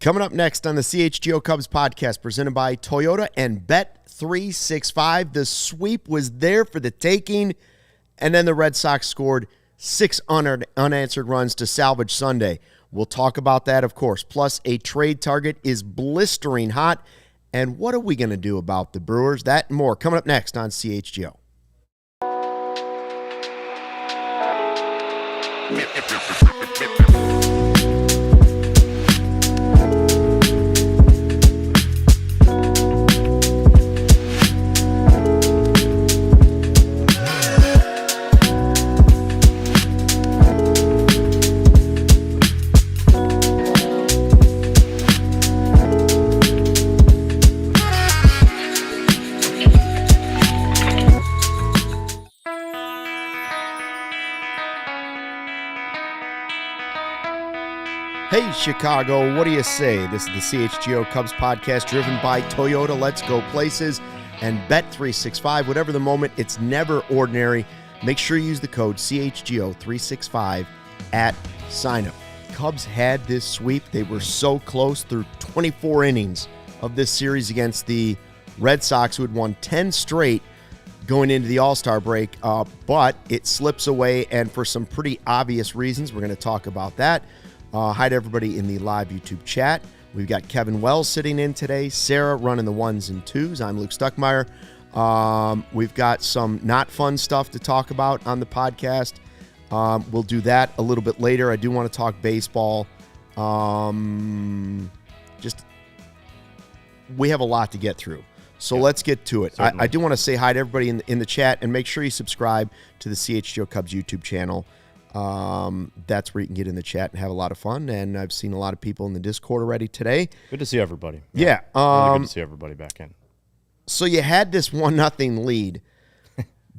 Coming up next on the CHGO Cubs podcast, presented by Toyota and Bet365. The sweep was there for the taking, and then the Red Sox scored 6 unanswered runs to salvage Sunday. We'll talk about that, of course. Plus, a trade target is blistering hot. And what are we going to do about the Brewers? That and more coming up next on CHGO. Hey, Chicago, what do you say? This is the CHGO Cubs podcast driven by Toyota. Let's go places and Bet365. Whatever the moment, it's never ordinary. Make sure you use the code CHGO365 at signup. Cubs had this sweep. They were so close through 24 innings of this series against the Red Sox, who had won 10 straight going into the All-Star break, but it slips away, and for some pretty obvious reasons. We're going to talk about that. Hi to everybody in the live YouTube chat. We've got Kevin Wells sitting in today, Sarah running the 1s and 2s. I'm Luke Stuckmeyer. We've got some not fun stuff to talk about on the podcast. We'll do that a little bit later. I do want to talk baseball. We have a lot to get through. So let's get to it. I do want to say hi to everybody in the chat, and make sure you subscribe to the CHGO Cubs YouTube channel. That's where you can get in the chat and have a lot of fun. And I've seen a lot of people in the Discord already today. Good to see everybody. Yeah. Really good to see everybody back in. So you had this 1-0 lead,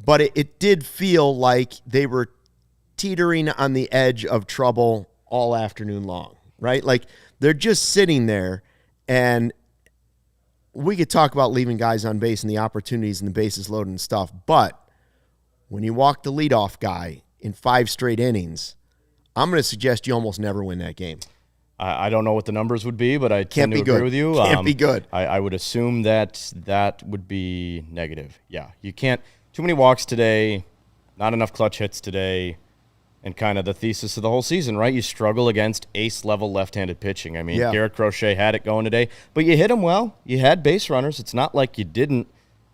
but it did feel like they were teetering on the edge of trouble all afternoon long, right? Like they're just sitting there, and we could talk about leaving guys on base and the opportunities and the bases loaded and stuff, but when you walk the leadoff guy in 5 straight innings, I'm going to suggest you almost never win that game. I don't know what the numbers would be, but I tend to agree with you. Can't be good. I would assume that would be negative. Yeah, you can't. Too many walks today, not enough clutch hits today, and kind of the thesis of the whole season, right? You struggle against ace-level left-handed pitching. I mean, Garrett Crochet had it going today, but you hit him well. You had base runners. It's not like you didn't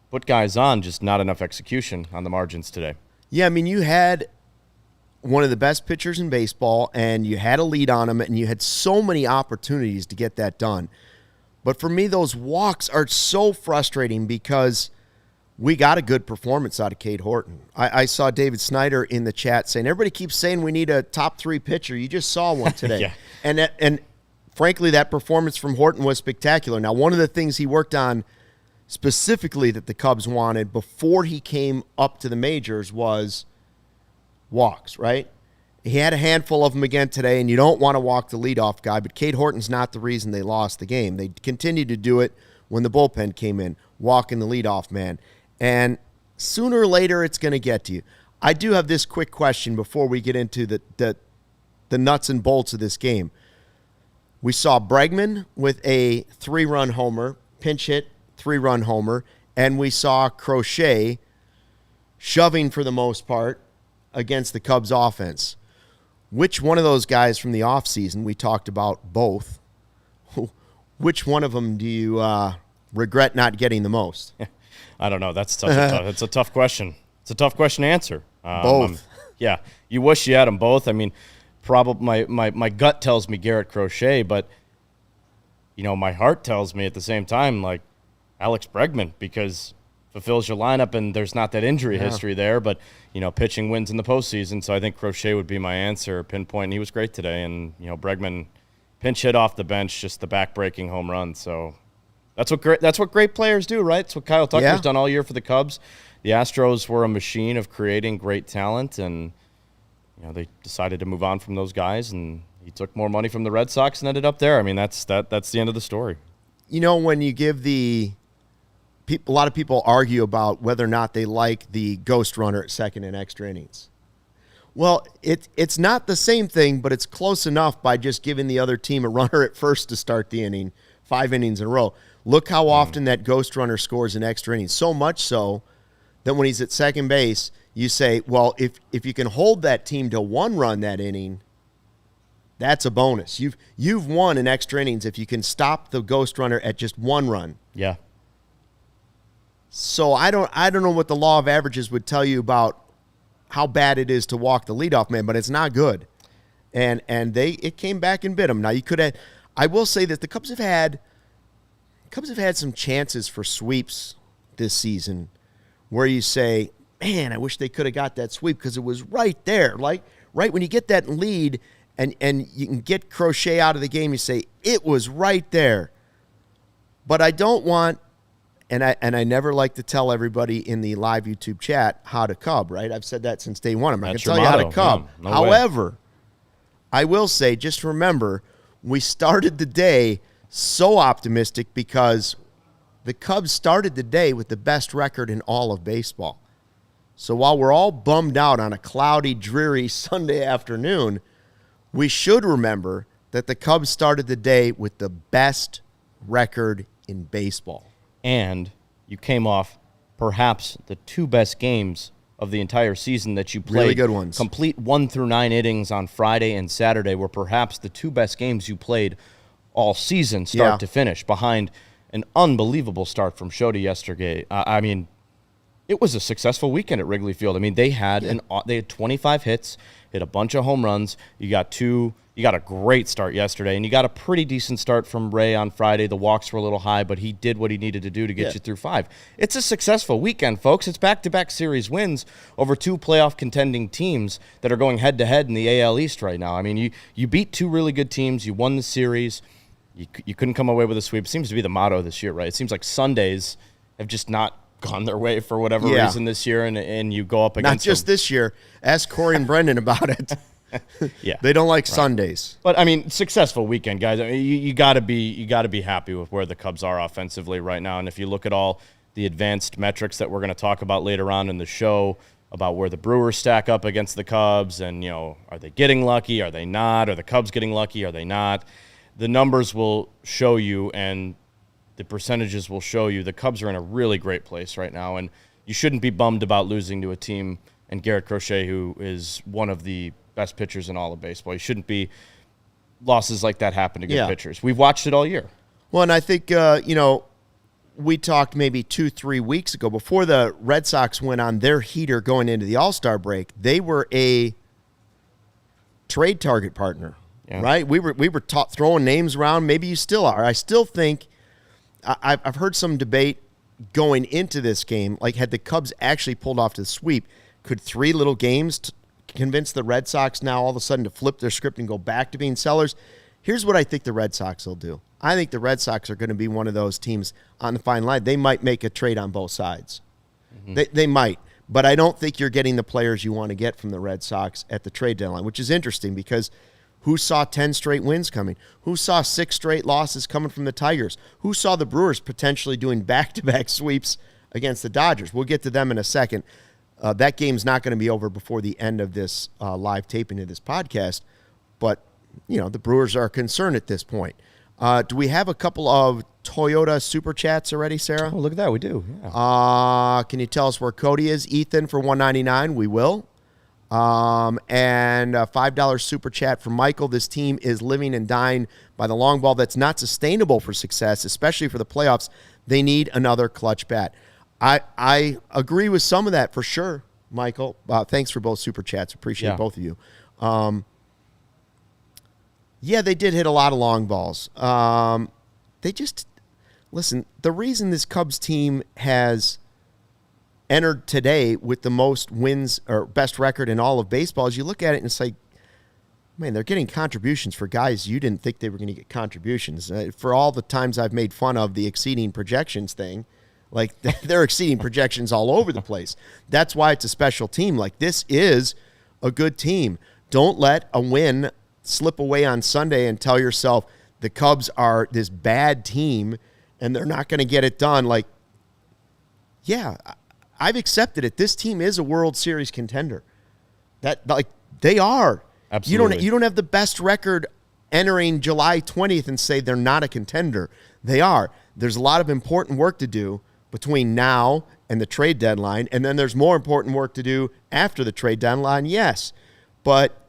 put guys on, just not enough execution on the margins today. Yeah, I mean, you had one of the best pitchers in baseball, and you had a lead on him, and you had so many opportunities to get that done. But for me, those walks are so frustrating because we got a good performance out of Cade Horton. I saw David Snyder in the chat saying, everybody keeps saying we need a top 3 pitcher. You just saw one today. Yeah. And frankly, that performance from Horton was spectacular. Now, one of the things he worked on specifically that the Cubs wanted before he came up to the majors was walks, right? He had a handful of them again today, and you don't want to walk the leadoff guy, but Cade Horton's not the reason they lost the game. They continued to do it when the bullpen came in, walking the leadoff man. And sooner or later, it's going to get to you. I do have this quick question before we get into the nuts and bolts of this game. We saw Bregman with a 3-run homer, pinch hit, 3-run homer, and we saw Crochet shoving for the most part against the Cubs offense. Which one of those guys from the offseason, we talked about both, which one of them do you regret not getting the most? I don't know. That's it's a tough question. It's a tough question to answer. Both. Yeah, you wish you had them both. I mean, probably my gut tells me Garrett Crochet, but my heart tells me at the same time like Alex Bregman, because fulfills your lineup, and there's not that injury history there, but, pitching wins in the postseason, so I think Crochet would be my answer, pinpoint, and he was great today, and, Bregman pinch hit off the bench, just the back-breaking home run, so that's what great players do, right? That's what Kyle Tucker's done all year for the Cubs. The Astros were a machine of creating great talent, and, they decided to move on from those guys, and he took more money from the Red Sox and ended up there. I mean, that's the end of the story. When you give a lot of people argue about whether or not they like the ghost runner at second in extra innings. Well, it's not the same thing, but it's close enough by just giving the other team a runner at first to start the inning, 5 innings in a row. Look how often that ghost runner scores in extra innings. So much so that when he's at second base, you say, well, if you can hold that team to 1 run that inning, that's a bonus. You've won in extra innings if you can stop the ghost runner at just 1 run. Yeah. So I don't know what the law of averages would tell you about how bad it is to walk the leadoff man, but it's not good. And it came back and bit them. Now I will say that the Cubs have had some chances for sweeps this season where you say, man, I wish they could have got that sweep because it was right there. Like right when you get that lead and you can get Crochet out of the game, you say, it was right there. But I don't want, and I never like to tell everybody in the live YouTube chat how to Cub, right? I've said that since day one. I'm not going to tell you how to Cub. No However, way. I will say, just remember, we started the day so optimistic because the Cubs started the day with the best record in all of baseball. So while we're all bummed out on a cloudy, dreary Sunday afternoon, we should remember that the Cubs started the day with the best record in baseball. And you came off perhaps the 2 best games of the entire season that you played. Really good ones. Complete 1 through 9 innings on Friday and Saturday were perhaps the 2 best games you played all season, start to finish, behind an unbelievable start from Shota yesterday. I mean, it was a successful weekend at Wrigley Field. I mean, they had 25 hits, hit a bunch of home runs. You got a great start yesterday, and you got a pretty decent start from Rea on Friday. The walks were a little high, but he did what he needed to do to get you through 5. It's a successful weekend, folks. It's back-to-back series wins over 2 playoff contending teams that are going head-to-head in the AL East right now. I mean, you beat 2 really good teams. You won the series. You couldn't come away with a sweep. It seems to be the motto this year, right? It seems like Sundays have just not gone their way for whatever reason this year, and you go up against not just this year. Ask Corey and Brendan about it. Yeah, they don't like Sundays. But I mean, successful weekend, guys. I mean, you got to be happy with where the Cubs are offensively right now. And if you look at all the advanced metrics that we're going to talk about later on in the show about where the Brewers stack up against the Cubs, and are they getting lucky? Are they not? Are the Cubs getting lucky? Are they not? The numbers will show you, and the percentages will show you the Cubs are in a really great place right now, and you shouldn't be bummed about losing to a team and Garrett Crochet, who is one of the best pitchers in all of baseball. You shouldn't be losses like that happen to good pitchers. We've watched it all year. Well, and I think, we talked maybe 2-3 weeks ago before the Red Sox went on their heater going into the All-Star break. They were a trade target partner, right? We were throwing names around. Maybe you still are. I still think I've heard some debate going into this game, like had the Cubs actually pulled off the sweep, could 3 little games convince the Red Sox now all of a sudden to flip their script and go back to being sellers? Here's what I think the Red Sox will do. I think the Red Sox are going to be one of those teams on the fine line. They might make a trade on both sides. Mm-hmm. They might. But I don't think you're getting the players you want to get from the Red Sox at the trade deadline, which is interesting because who saw 10 straight wins coming? Who saw 6 straight losses coming from the Tigers? Who saw the Brewers potentially doing back-to-back sweeps against the Dodgers? We'll get to them in a second. That game's not going to be over before the end of this live taping of this podcast. But, the Brewers are concerned at this point. Do we have a couple of Toyota Super Chats already, Sarah? Oh, look at that. We do. Yeah. Can you tell us where Cody is? Ethan for $1.99. We will. And a $5 Super Chat from Michael. This team is living and dying by the long ball. That's not sustainable for success, especially for the playoffs. They need another clutch bat. I agree with some of that for sure, Michael. Thanks for both Super Chats. Appreciate both of you. They did hit a lot of long balls. Listen, the reason this Cubs team has entered today with the most wins or best record in all of baseball is you look at it and it's like, man, they're getting contributions for guys you didn't think they were going to get contributions. For all the times I've made fun of the exceeding projections thing, like they're exceeding projections all over the place. That's why it's a special team. Like this is a good team. Don't let a win slip away on Sunday and tell yourself the Cubs are this bad team and they're not going to get it done. Like, I've accepted it. This team is a World Series contender. They are. Absolutely. You don't have the best record entering July 20th and say they're not a contender. They are. There's a lot of important work to do between now and the trade deadline, and then there's more important work to do after the trade deadline, yes. But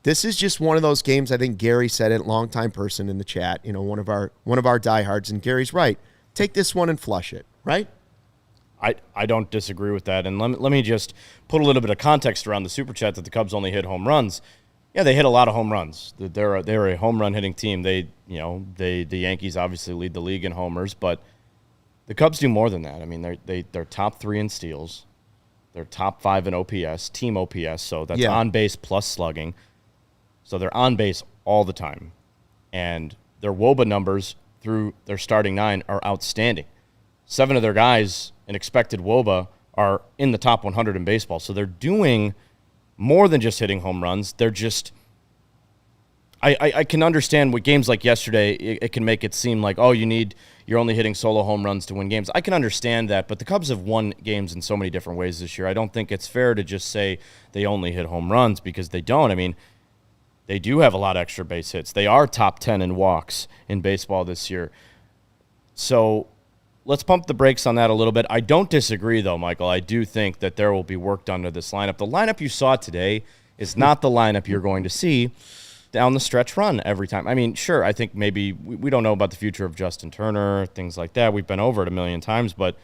this is just one of those games. I think Gary said it, longtime person in the chat, one of our diehards, and Gary's right. Take this one and flush it, right? I don't disagree with that. And let me just put a little bit of context around the Super Chat that the Cubs only hit home runs. Yeah, they hit a lot of home runs. They're a home run hitting team. The Yankees obviously lead the league in homers, but the Cubs do more than that. I mean, they're top 3 in steals. They're top 5 in OPS, team OPS, so that's on base plus slugging. So they're on base all the time. And their WOBA numbers through their starting 9 are outstanding. 7 of their guys in expected WOBA are in the top 100 in baseball. So they're doing more than just hitting home runs. They're just I can understand with games like yesterday, it can make it seem like, oh, you're only hitting solo home runs to win games. I can understand that, but the Cubs have won games in so many different ways this year. I don't think it's fair to just say they only hit home runs because they don't. I mean, they do have a lot of extra base hits. They are top 10 in walks in baseball this year. So let's pump the brakes on that a little bit. I don't disagree, though, Michael. I do think that there will be work done to this lineup. The lineup you saw today is not the lineup you're going to see down the stretch run every time. I mean, sure, I think maybe we don't know about the future of Justin Turner, things like that. We've been over it a million times, but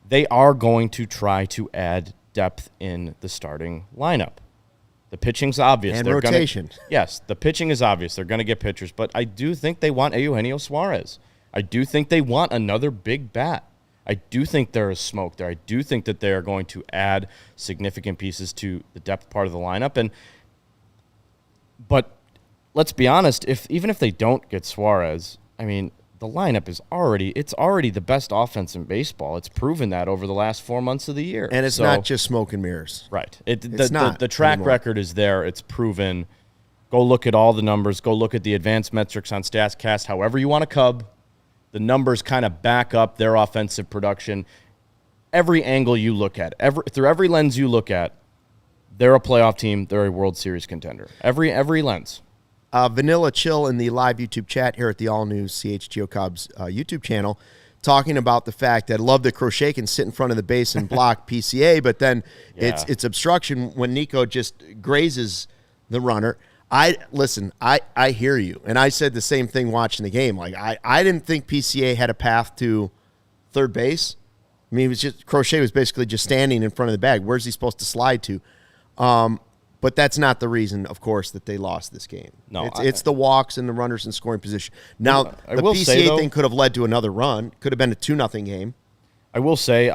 they are going to try to add depth in the starting lineup. The pitching's obvious. And rotation. Yes, the pitching is obvious. They're going to get pitchers, but I do think they want Eugenio Suarez. I do think they want another big bat. I do think there is smoke there. I do think that they are going to add significant pieces to the depth part of the lineup. But let's be honest, even if they don't get Suarez, I mean, the lineup is already the best offense in baseball. It's proven that over the last 4 months of the year. And it's not just smoke and mirrors. Right. The track record is there. It's proven. Go look at all the numbers. Go look at the advanced metrics on StatsCast, however you want to Cub. The numbers kind of back up their offensive production. Every angle you look at, through every lens you look at, they're a playoff team. They're a World Series contender. Every lens. Vanilla Chill in the live YouTube chat here at the all-new CHGO Cubs YouTube channel, talking about the fact that I love that Crochet can sit in front of the base and block PCA, but then it's obstruction when Nico just grazes the runner. I hear you, and I said the same thing watching the game. Like I didn't think PCA had a path to third base. I mean, Crochet was basically just standing in front of the bag. Where's he supposed to slide to? But that's not the reason, of course, that they lost this game. No, it's the walks and the runners in scoring position. Now, the PCA thing could have led to another run. Could have been a 2-0 game. I will say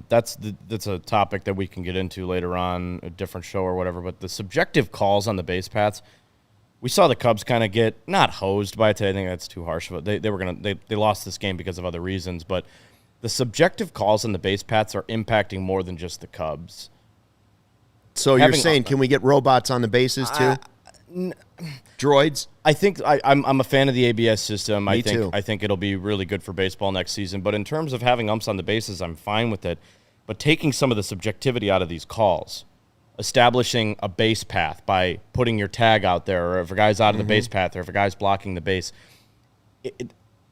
that's a topic that we can get into later on, a different show or whatever, but the subjective calls on the base paths, we saw the Cubs kind of get, not hosed by it today, I think that's too harsh, but they lost this game because of other reasons, but the subjective calls on the base paths are impacting more than just the Cubs. So you're saying, can we get robots on the bases too? Droids? I think I'm a fan of the ABS system. Me too. I think it'll be really good for baseball next season. But in terms of having umps on the bases, I'm fine with it. But taking some of the subjectivity out of these calls, establishing a base path by putting your tag out there, or if a guy's out of the base path, or if a guy's blocking the base,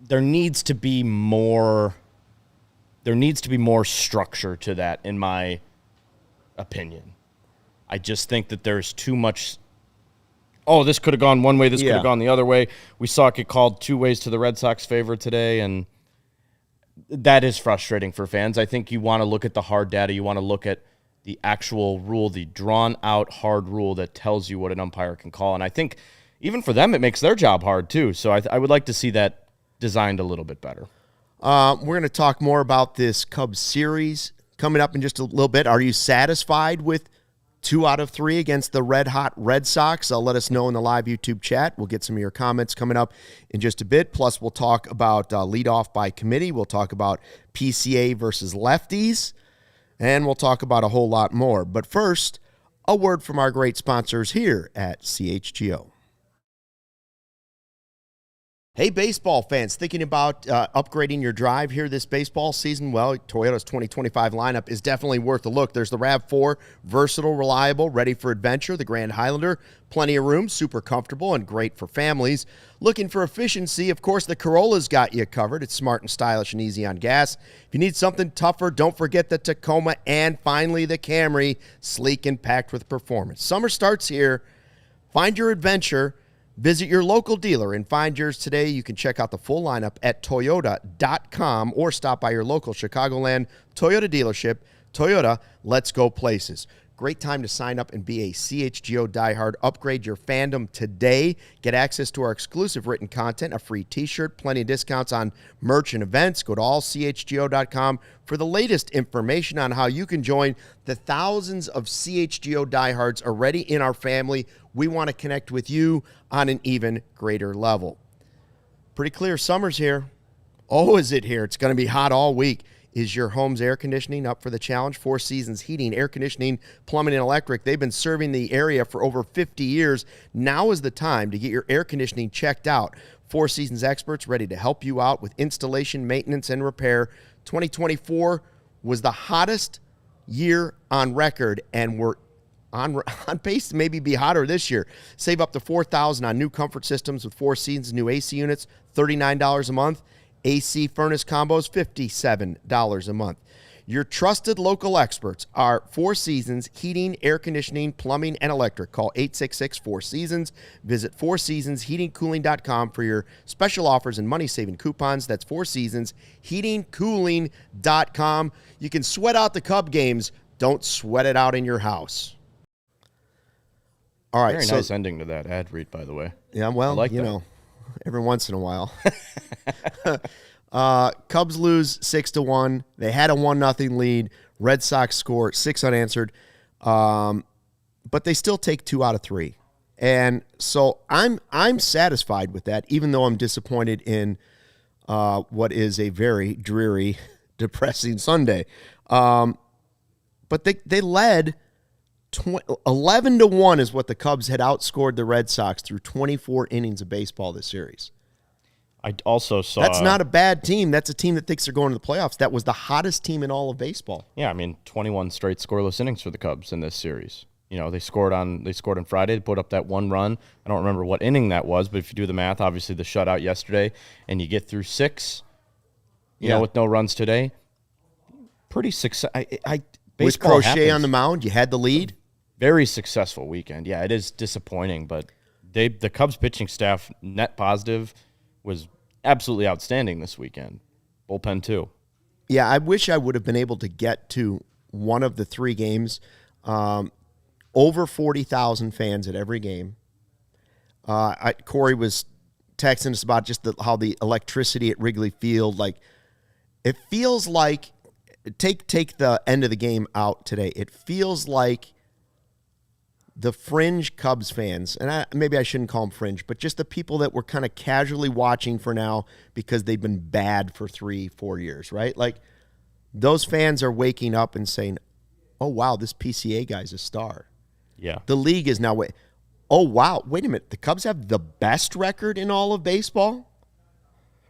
there needs to be more. There needs to be more structure to that, in my opinion. I just think that there's too much. Oh, this could have gone one way, this could have gone the other way. We saw it get called 2 ways to the Red Sox favor today, and that is frustrating for fans. I think you want to look at the hard data. You want to look at the actual rule, the drawn-out hard rule that tells you what an umpire can call. And I think even for them, it makes their job hard too. So I would like to see that designed a little bit better. We're going to talk more about this Cubs series coming up in just a little bit. Are you satisfied with 2 out of 3 against the red-hot Red Sox? Let us know in the live YouTube chat. We'll get some of your comments coming up in just a bit. Plus, we'll talk about leadoff by committee. We'll talk about PCA versus lefties. And we'll talk about a whole lot more. But first, a word from our great sponsors here at CHGO. Hey, baseball fans, thinking about upgrading your drive here this baseball season? Well, Toyota's 2025 lineup is definitely worth a look. There's the RAV4, versatile, reliable, ready for adventure. The Grand Highlander, plenty of room, super comfortable, and great for families. Looking for efficiency, of course, the Corolla's got you covered. It's smart and stylish and easy on gas. If you need something tougher, don't forget the Tacoma and finally the Camry, sleek and packed with performance. Summer starts here. Find your adventure. Visit your local dealer and find yours today. You can check out the full lineup at Toyota.com or stop by your local Chicagoland Toyota dealership. Toyota, let's go places. Great time to sign up and be a CHGO diehard. Upgrade your fandom today. Get access to our exclusive written content, a free t-shirt, plenty of discounts on merch and events. Go to allchgo.com for the latest information on how you can join the thousands of CHGO diehards already in our family. We want to connect with you on an even greater level. Pretty clear summer's here. Oh, is it here? It's going to be hot all week. Is your home's air conditioning up for the challenge? Four Seasons Heating, Air Conditioning, Plumbing, and Electric. They've been serving the area for over 50 years. Now is the time to get your air conditioning checked out. Four Seasons experts ready to help you out with installation, maintenance, and repair. 2024 was the hottest year on record, and we're on pace to maybe be hotter this year. Save up to $4,000 on new comfort systems with Four Seasons new AC units, $39 a month. AC furnace combos, $57 a month. Your trusted local experts are Four Seasons Heating, Air Conditioning, Plumbing, and Electric. Call 866-4SEASONS. Visit fourseasonsheatingcooling.com for your special offers and money-saving coupons. That's Four Seasons Heatingcooling.com. You can sweat out the Cub games. Don't sweat it out in your house. All right. Very nice ending to that ad read, by the way. Yeah, well, like that. Every once in a while. Cubs lose 6-1. They had a 1-0 lead. Red Sox score 6 unanswered. But they still take 2 out of 3. And so I'm satisfied with that, even though I'm disappointed in what is a very dreary, depressing Sunday. But they led 11-1 is what the Cubs had outscored the Red Sox through 24 innings of baseball this series. I also saw... That's not a bad team. That's a team that thinks they're going to the playoffs. That was the hottest team in all of baseball. Yeah, I mean, 21 straight scoreless innings for the Cubs in this series. You know, they scored on Friday. They put up that 1 run. I don't remember what inning that was, but if you do the math, obviously the shutout yesterday, and you get through 6, you know, with no runs today, pretty success. With Crochet on the mound, you had the lead. Very successful weekend. Yeah, it is disappointing, but the Cubs pitching staff, net positive, was absolutely outstanding this weekend. Bullpen too. Yeah, I wish I would have been able to get to one of the 3 games. Over 40,000 fans at every game. Corey was texting us about just how the electricity at Wrigley Field, like, it feels like, take the end of the game out today, it feels like the fringe Cubs fans, and maybe I shouldn't call them fringe, but just the people that were kind of casually watching for now because they've been bad for 3-4 years, right? Like, those fans are waking up and saying, oh, wow, this PCA guy's a star. Yeah. The league is now, oh, wow, wait a minute. The Cubs have the best record in all of baseball,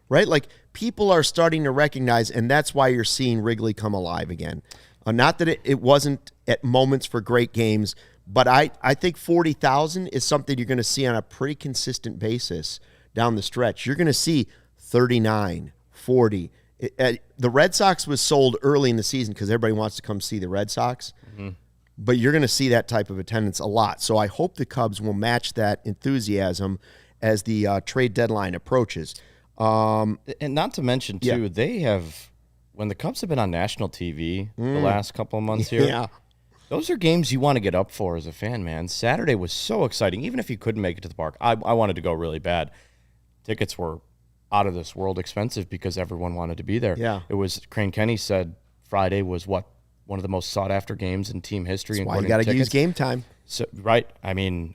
right? Like, people are starting to recognize, and that's why you're seeing Wrigley come alive again. Not that it wasn't at moments for great games, but I think 40,000 is something you're going to see on a pretty consistent basis down the stretch. You're going to see 39, 40. The Red Sox was sold early in the season because everybody wants to come see the Red Sox. Mm-hmm. But you're going to see that type of attendance a lot. So I hope the Cubs will match that enthusiasm as the trade deadline approaches. And not to mention, too, they have, when the Cubs have been on national TV the last couple of months here, those are games you want to get up for as a fan, man. Saturday was so exciting. Even if you couldn't make it to the park, I wanted to go really bad. Tickets were out of this world expensive because everyone wanted to be there. Yeah. It was, Crane Kenny said Friday was one of the most sought-after games in team history. That's why you got to use game time. So, right. I mean,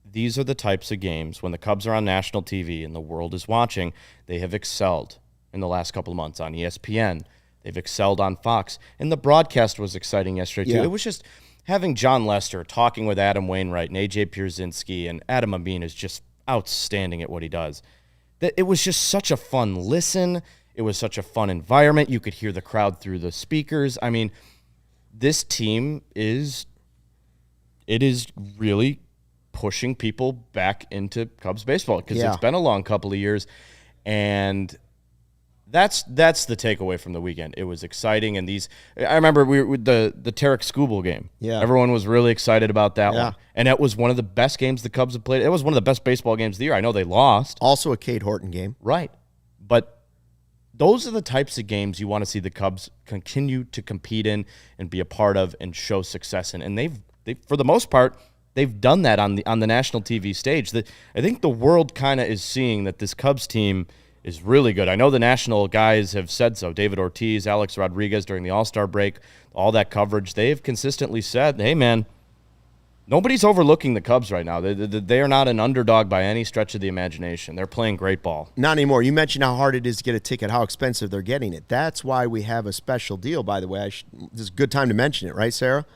these are the types of games when the Cubs are on national TV and the world is watching, they have excelled in the last couple of months on ESPN. They've excelled on Fox. And the broadcast was exciting yesterday, too. Yeah. It was just having John Lester talking with Adam Wainwright and A.J. Pierzynski, and Adam Amin is just outstanding at what he does. it was just such a fun listen. It was such a fun environment. You could hear the crowd through the speakers. I mean, this team is really pushing people back into Cubs baseball because it's been a long couple of years, and that's the takeaway from the weekend. It was exciting, and I remember we were with the Tarek Skubal game. Yeah, everyone was really excited about that one, and that was one of the best games the Cubs have played. It was one of the best baseball games of the year. I know they lost, also a Cade Horton game, right? But those are the types of games you want to see the Cubs continue to compete in and be a part of and show success in, and they've for the most part. They've done that on the national TV stage. I think the world kind of is seeing that this Cubs team is really good. I know the national guys have said so. David Ortiz, Alex Rodriguez during the All-Star break, all that coverage. They have consistently said, hey, man, nobody's overlooking the Cubs right now. They are not an underdog by any stretch of the imagination. They're playing great ball. Not anymore. You mentioned how hard it is to get a ticket, how expensive they're getting it. That's why we have a special deal, by the way. This is a good time to mention it, right, Sarah?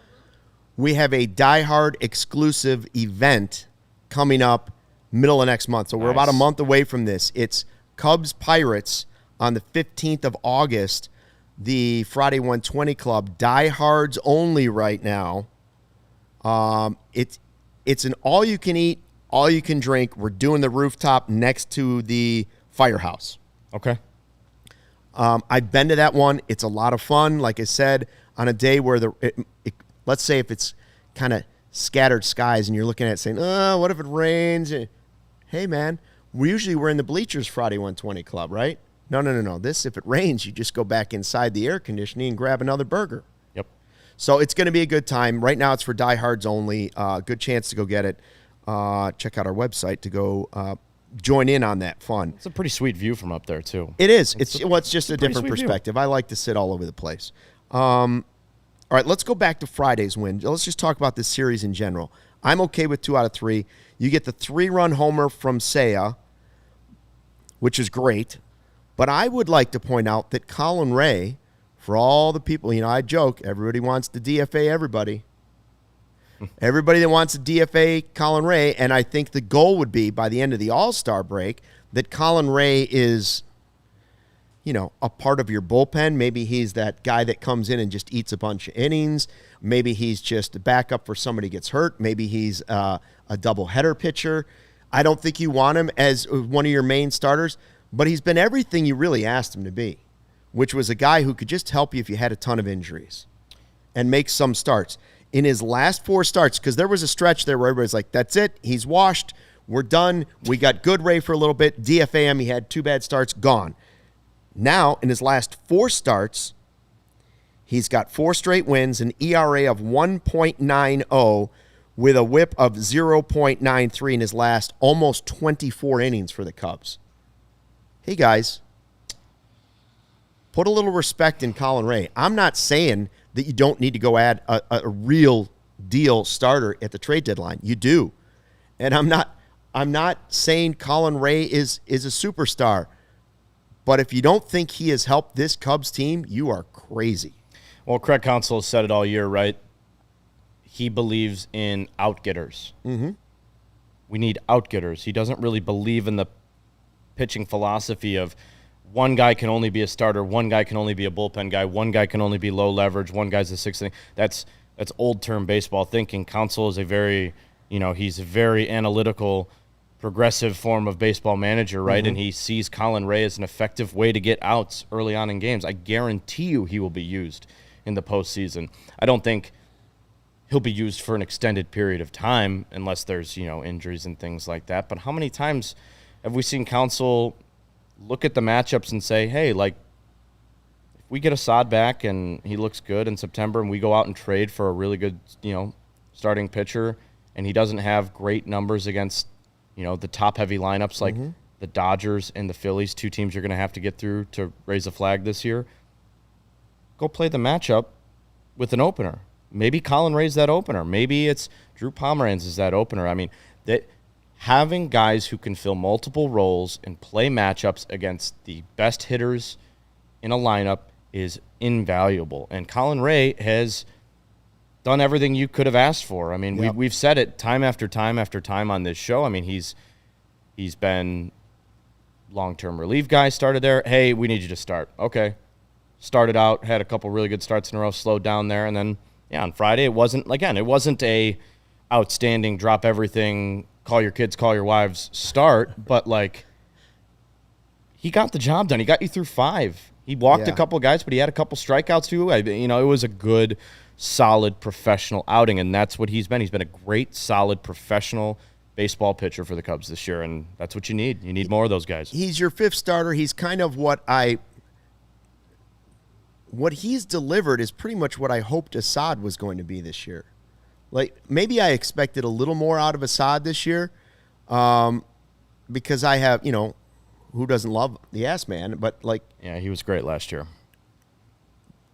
We have a Die Hard exclusive event coming up middle of next month. So we're about a month away from this. It's Cubs Pirates on the 15th of August, the Friday 120 Club. Die Hards only right now. It's an all-you-can-eat, all-you-can-drink. We're doing the rooftop next to the firehouse. Okay. I've been to that one. It's a lot of fun. Like I said, on a day where let's say if it's kind of scattered skies and you're looking at it saying, what if it rains? Hey, man, we're in the bleachers Friday 120 Club, right? No. If it rains, you just go back inside the air conditioning and grab another burger. Yep. So it's going to be a good time. Right now it's for diehards only. Good chance to go get it. Check out our website to go join in on that fun. It's a pretty sweet view from up there, too. It is. It's just a different perspective. View. I like to sit all over the place. All right, let's go back to Friday's win. Let's just talk about this series in general. I'm okay with 2 out of 3. You get the 3-run homer from Seiya, which is great. But I would like to point out that Colin Rea, for all the people, I joke, everybody wants to DFA everybody. Everybody that wants to DFA Colin Rea, and I think the goal would be by the end of the All-Star break that Colin Rea is a part of your bullpen. Maybe he's that guy that comes in and just eats a bunch of innings. Maybe he's just a backup for somebody gets hurt. Maybe he's a doubleheader pitcher. I don't think you want him as one of your main starters, but he's been everything you really asked him to be, which was a guy who could just help you if you had a ton of injuries and make some starts. In his last 4 starts, because there was a stretch there where everybody's like, that's it, he's washed, we're done, we got good Ray for a little bit, DFA him, he had 2 bad starts, gone. Now, in his last 4 starts, he's got 4 straight wins, an ERA of 1.90 with a whip of 0.93 in his last almost 24 innings for the Cubs. Hey, guys, put a little respect in Colin Rea. I'm not saying that you don't need to go add a real deal starter at the trade deadline. You do. And I'm not saying Colin Rea is a superstar. But if you don't think he has helped this Cubs team, you are crazy. Well, Craig Counsell has said it all year, right? He believes in outgetters. Mm-hmm. We need outgetters. He doesn't really believe in the pitching philosophy of one guy can only be a starter, one guy can only be a bullpen guy, one guy can only be low leverage, one guy's a 6th inning. That's old-term baseball thinking. Counsell is he's a very analytical, progressive form of baseball manager, right? Mm-hmm. And he sees Colin Rea as an effective way to get outs early on in games. I guarantee you he will be used in the postseason. I don't think he'll be used for an extended period of time unless there's, injuries and things like that. But how many times have we seen Counsell look at the matchups and say, hey, if we get Assad back and he looks good in September and we go out and trade for a really good, starting pitcher and he doesn't have great numbers against the top-heavy lineups like the Dodgers and the Phillies, 2 teams you're going to have to get through to raise a flag this year, go play the matchup with an opener. Maybe Colin Rea's that opener. Maybe it's Drew Pomeranz is that opener. I mean, having guys who can fill multiple roles and play matchups against the best hitters in a lineup is invaluable. And Colin Rea has done everything you could have asked for. I mean, yep. we've said it time after time after time on this show. I mean, he's been long-term relief guy started there. Hey, we need you to start. Okay. Started out, had a couple really good starts in a row, slowed down there, and then, on Friday it wasn't a outstanding drop everything, call your kids, call your wives start, but, he got the job done. He got you through 5. He walked a couple guys, but he had a couple strikeouts too. It was a good, solid, professional outing, and that's what he's been. He's been a great, solid, professional baseball pitcher for the Cubs this year, and that's what you need. You need more of those guys. He's your 5th starter. He's kind of what he's delivered is pretty much what I hoped Assad was going to be this year. Maybe I expected a little more out of Assad this year because I have, who doesn't love the ass man, but yeah, he was great last year.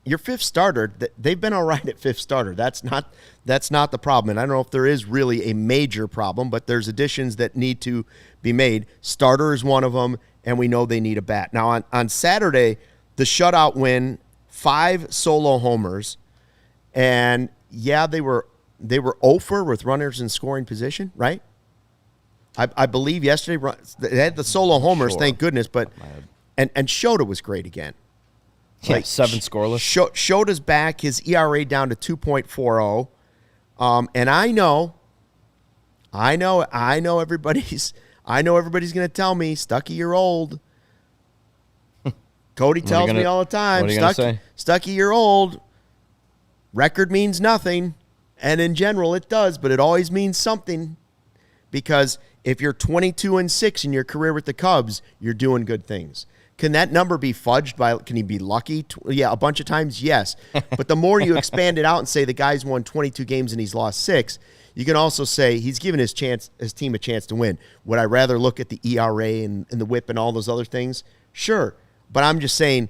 Your 5th starter, they've been all right at 5th starter. That's not the problem. And I don't know if there is really a major problem, but there's additions that need to be made. Starter is one of them, and we know they need a bat. Now, on Saturday, the shutout win, 5 solo homers, and they were 0-for with runners in scoring position, right? I believe yesterday they had the solo homers, Sure. Thank goodness, but and Shota was great again. Yeah, 7 scoreless. Shota's back, his ERA down to 2.40. And I know everybody's going to tell me, Stuckey, you're old. Cody tells me all the time, Stuckey, you're old. Record means nothing. And in general, it does, but it always means something. Because if you're 22-6 in your career with the Cubs, you're doing good things. Can that number be fudged can he be lucky? Yeah, a bunch of times, yes. But the more you expand it out and say the guy's won 22 games and he's lost 6, you can also say he's given his team a chance to win. Would I rather look at the ERA and the whip and all those other things? Sure. But I'm just saying,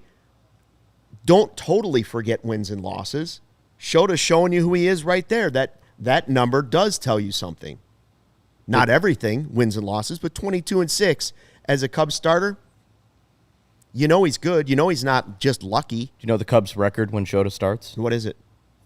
don't totally forget wins and losses. Shota's showing you who he is right there. That number does tell you something. Not everything, wins and losses, but 22-6 as a Cubs starter, he's good. He's not just lucky. Do you know the Cubs' record when Shota starts? What is it?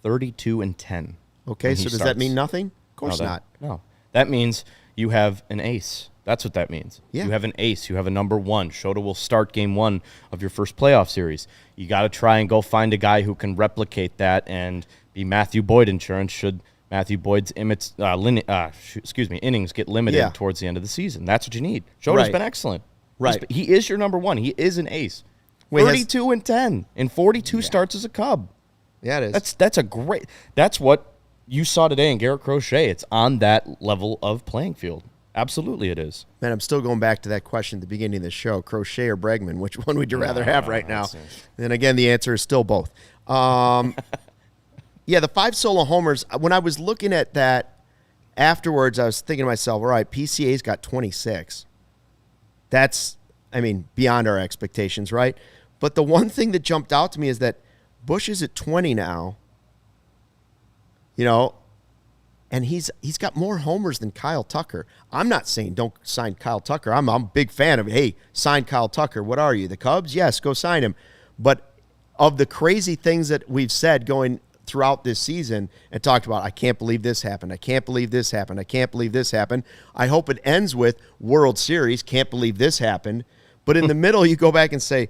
32-10. Okay, so does that mean nothing? Of course not. No. That means you have an ace. That's what that means. Yeah. You have an ace. You have a number 1. Shota will start game 1 of your first playoff series. You got to try and go find a guy who can replicate that and be Matthew Boyd insurance should Matthew Boyd's innings get limited towards the end of the season. That's what you need. Shota's been excellent. Right. He is your number 1. He is an ace. 32-10 in 42 starts as a Cub. Yeah, it is. That's what you saw today in Garrett Crochet. It's on that level of playing field. Absolutely it is. Man, I'm still going back to that question at the beginning of the show. Crochet or Bregman, which one would you rather have right now? And again, the answer is still both. Yeah, the 5 solo homers, when I was looking at that afterwards, I was thinking to myself, all right, PCA's got 26. That's, beyond our expectations, right? But the one thing that jumped out to me is that Busch is at 20 now, and he's got more homers than Kyle Tucker. I'm not saying don't sign Kyle Tucker. I'm a big fan of, hey, sign Kyle Tucker. What are you, the Cubs? Yes, go sign him. But of the crazy things that we've said going throughout this season and talked about, I can't believe this happened. I can't believe this happened. I can't believe this happened. I hope it ends with World Series. Can't believe this happened. But in the middle, you go back and say,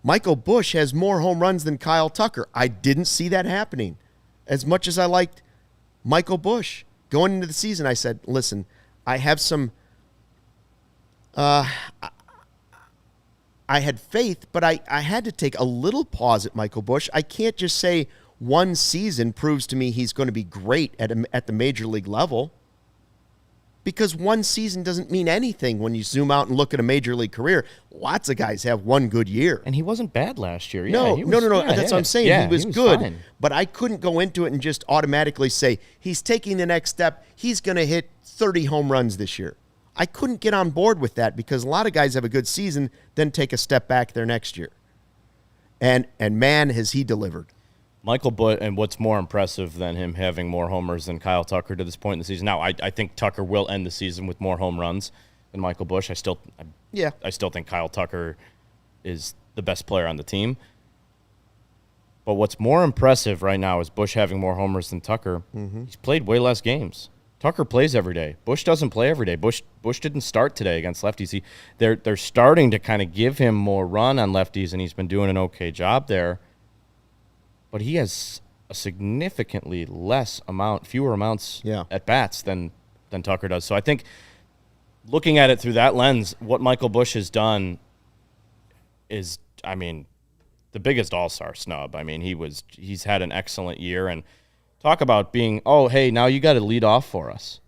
Michael Busch has more home runs than Kyle Tucker. I didn't see that happening. As much as I liked Michael Busch going into the season, I said, listen, I have some I had faith, but I had to take a little pause at Michael Busch. I can't just say one season proves to me he's going to be great at the major league level, because one season doesn't mean anything when you zoom out and look at a major league career. Lots of guys have one good year. And he wasn't bad last year. No. That's what I'm saying. He was good. Fine. But I couldn't go into it and just automatically say, he's taking the next step. He's going to hit 30 home runs this year. I couldn't get on board with that because a lot of guys have a good season, then take a step back there next year. And man, has he delivered. Michael Busch, and what's more impressive than him having more homers than Kyle Tucker to this point in the season? Now, I think Tucker will end the season with more home runs than Michael Busch. I still think Kyle Tucker is the best player on the team. But what's more impressive right now is Busch having more homers than Tucker. Mm-hmm. He's played way less games. Tucker plays every day. Busch doesn't play every day. Busch didn't start today against lefties. They're starting to kind of give him more run on lefties, and he's been doing an okay job there. But he has a significantly fewer amounts at bats than Tucker does. So I think looking at it through that lens, what Michael Busch has done is, I mean, the biggest all-star snub. I mean, he's had an excellent year, and talk about being, oh, hey, now you got to lead off for us.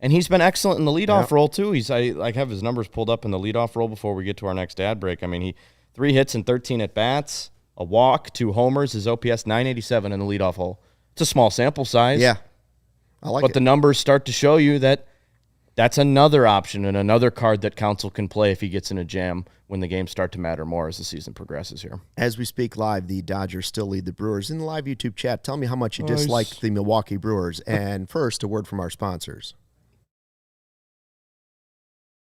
And he's been excellent in the leadoff role, too. I have his numbers pulled up in the leadoff role before we get to our next ad break. I mean, he 3 hits and 13 at-bats, a walk, 2 homers, his OPS 987 in the leadoff hole. It's a small sample size. Yeah, I like it. But the numbers start to show you that that's another option and another card that Counsell can play if he gets in a jam when the games start to matter more as the season progresses here. As we speak live, the Dodgers still lead the Brewers. In the live YouTube chat, tell me how much you dislike the Milwaukee Brewers. And first, a word from our sponsors.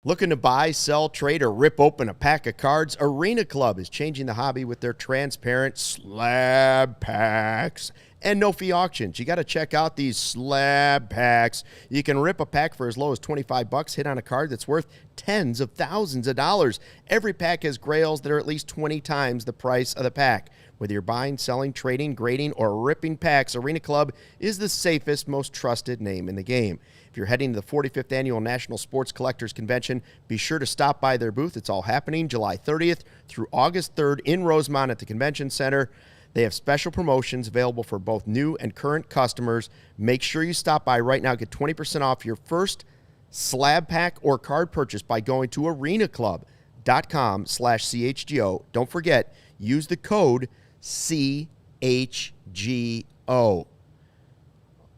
Looking to buy, sell, trade, or rip open a pack of cards? Arena Club is changing the hobby with their transparent slab packs and no-fee auctions. You got to check out these slab packs. You can rip a pack for as low as $25, hit on a card that's worth tens of thousands of dollars. Every pack has grails that are at least 20 times the price of the pack. Whether you're buying, selling, trading, grading, or ripping packs, Arena Club is the safest, most trusted name in the game. If you're heading to the 45th Annual National Sports Collectors Convention, be sure to stop by their booth. It's all happening July 30th through August 3rd in Rosemont at the Convention Center. They have special promotions available for both new and current customers. Make sure you stop by right now. Get 20% off your first slab pack or card purchase by going to arenaclub.com/CHGO. Don't forget, use the code CHGO.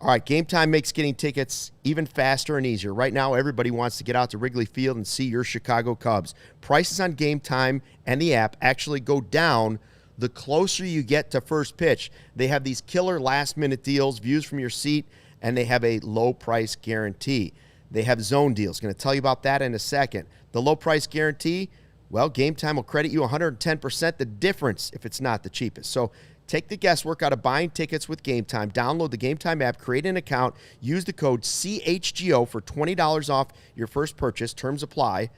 All right, Game Time makes getting tickets even faster and easier. Right now, everybody wants to get out to Wrigley Field and see your Chicago Cubs. Prices on Game Time and the app actually go down the closer you get to first pitch. They have these killer last-minute deals, views from your seat, and they have a low-price guarantee. They have zone deals. Going to tell you about that in a second. The low-price guarantee, well, Game Time will credit you 110% the difference if it's not the cheapest. So take the guesswork out of buying tickets with Game Time. Download the Game Time app, create an account, use the code CHGO for $20 off your first purchase. Terms apply.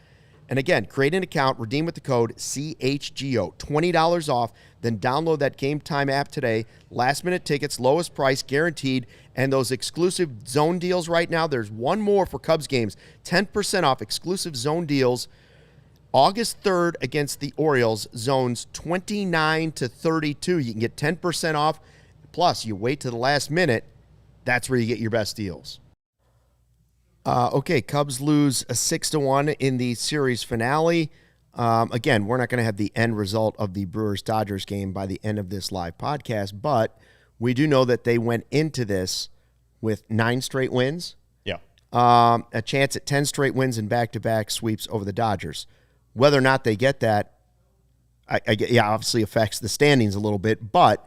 And again, create an account, redeem with the code CHGO, $20 off, then download that Game Time app today. Last-minute tickets, lowest price, guaranteed, and those exclusive zone deals right now, there's one more for Cubs games, 10% off exclusive zone deals. August 3rd against the Orioles, zones 29 to 32. You can get 10% off, plus you wait to the last minute. That's where you get your best deals. Okay, Cubs lose a 6-1 in the series finale. Again, we're not going to have the end result of the Brewers-Dodgers game by the end of this live podcast, but we do know that they went into this with 9 straight wins. Yeah. A chance at 10 straight wins and back-to-back sweeps over the Dodgers. Whether or not they get that, obviously affects the standings a little bit, but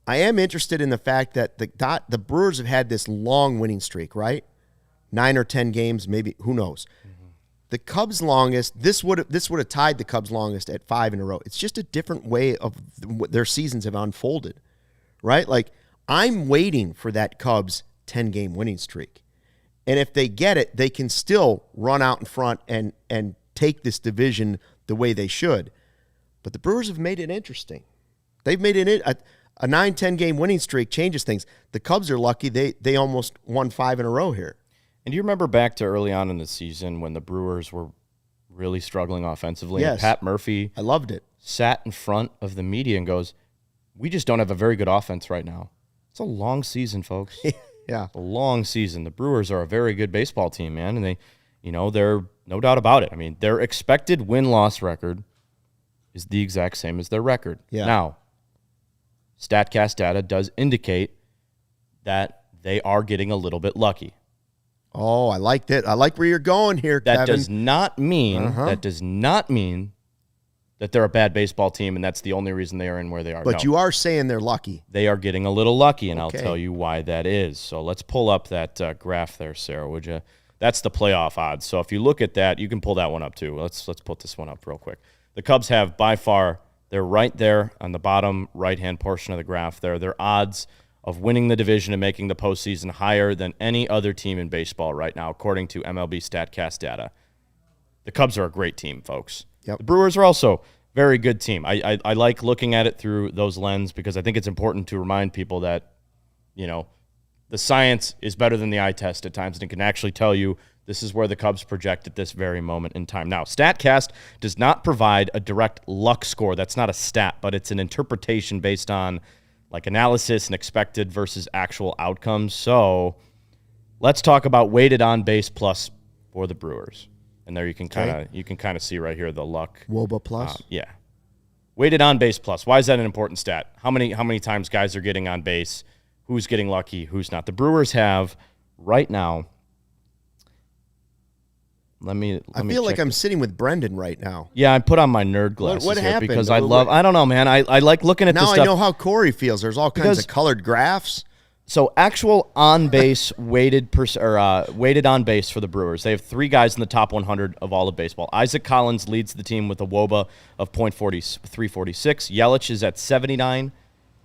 I am interested in the fact that the Brewers have had this long winning streak, right? 9 or 10 games, maybe, who knows. Mm-hmm. The Cubs' longest, this would have tied the Cubs' longest at 5 in a row. It's just a different way of their seasons have unfolded, right? Like, I'm waiting for that Cubs 10-game winning streak. And if they get it, they can still run out in front and take this division the way they should. But the Brewers have made it interesting. They've made it a 9-10 game winning streak changes things. The Cubs are lucky they almost won 5 in a row here. And do you remember back to early on in the season when the Brewers were really struggling offensively? Yes. And Pat Murphy, I loved it, sat in front of the media and goes, "We just don't have a very good offense right now." It's a long season, folks. Yeah. A long season. The Brewers are a very good baseball team, man, and they're no doubt about it. I mean, their expected win-loss record is the exact same as their record. Yeah. Now, StatCast data does indicate that they are getting a little bit lucky. Oh, I liked it. I like where you're going here, Kevin. That does not mean that they're a bad baseball team and that's the only reason they are in where they are. But you are saying they're lucky. They are getting a little lucky, and Okay. I'll tell you why that is. So let's pull up that graph there, Sarah, would you? That's the playoff odds. So if you look at that, you can pull that one up too. Let's put this one up real quick. The Cubs have by far, they're right there on the bottom right-hand portion of the graph there. Their odds of winning the division and making the postseason higher than any other team in baseball right now, according to MLB StatCast data. The Cubs are a great team, folks. Yep. The Brewers are also a very good team. I like looking at it through those lenses because I think it's important to remind people that, the science is better than the eye test at times, and it can actually tell you this is where the Cubs project at this very moment in time. Now, StatCast does not provide a direct luck score. That's not a stat, but it's an interpretation based on analysis and expected versus actual outcomes. So let's talk about weighted on base plus for the Brewers. And there you can kind of see right here the luck. WOBA plus? Yeah. Weighted on base plus. Why is that an important stat? How many times guys are getting on base? Who's getting lucky? Who's not? The Brewers have right now. I feel like I'm sitting with Brendan right now. Yeah, I put on my nerd glasses what here happened? because I don't know, man. I like looking at this stuff. Now I know how Corey feels. There's all kinds of colored graphs. So actual on-base weighted on base for the Brewers. They have 3 guys in the top 100 of all of baseball. Isaac Collins leads the team with a WOBA of .346. Yelich is at 79,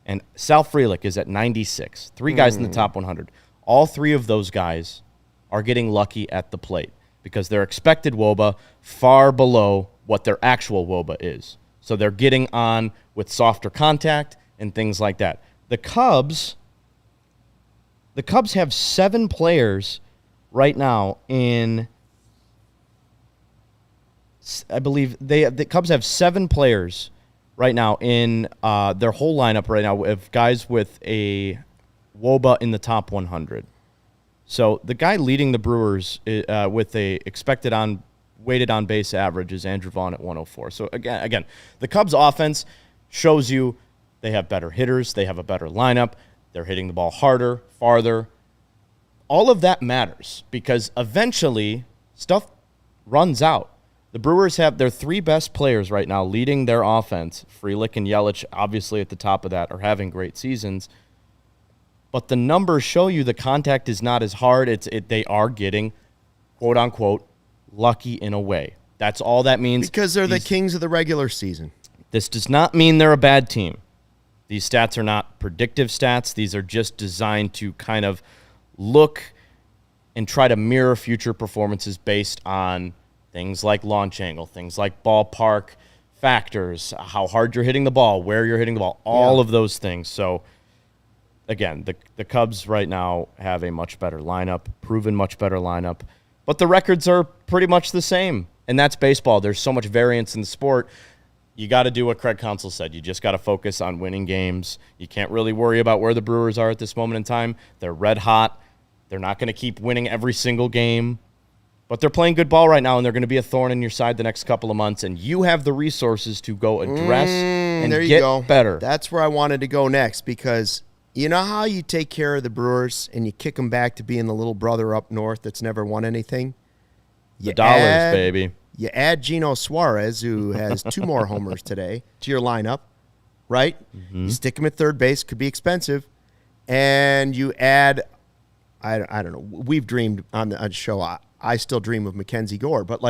and Sal Frelick is at 96. 3 guys in the top 100. All 3 of those guys are getting lucky at the plate because their expected WOBA far below what their actual WOBA is. So they're getting on with softer contact and things like that. The Cubs have 7 players right now in, I believe the Cubs have 7 players right now in their whole lineup right now of guys with a WOBA in the top 100. So the guy leading the Brewers with a expected weighted on base average is Andrew Vaughn at 104. So again, the Cubs offense shows you they have better hitters, they have a better lineup, they're hitting the ball harder, farther. All of that matters because eventually stuff runs out. The Brewers have their 3 best players right now leading their offense. Frelick and Yelich, obviously at the top of that, are having great seasons. But the numbers show you the contact is not as hard. They are getting, quote unquote, lucky in a way. That's all that means. Because they're the kings of the regular season. This does not mean they're a bad team. These stats are not predictive stats. These are just designed to kind of look and try to mirror future performances based on things like launch angle, things like ballpark factors, how hard you're hitting the ball, where you're hitting the ball, all of those things. So, again, the Cubs right now have a much better lineup, proven much better lineup, but the records are pretty much the same, and that's baseball. There's so much variance in the sport. You got to do what Craig Counsell said. You just got to focus on winning games. You can't really worry about where the Brewers are at this moment in time. They're red hot. They're not going to keep winning every single game, but they're playing good ball right now, and they're going to be a thorn in your side the next couple of months, and you have the resources to go address and get better. That's where I wanted to go next because you know how you take care of the Brewers and you kick them back to being the little brother up north that's never won anything? The dollars, baby. You add Gino Suarez, who has 2 more homers today, to your lineup, right? Mm-hmm. You stick him at third base, could be expensive, and you add, I don't know, we've dreamed on the show, I still dream of Mackenzie Gore, but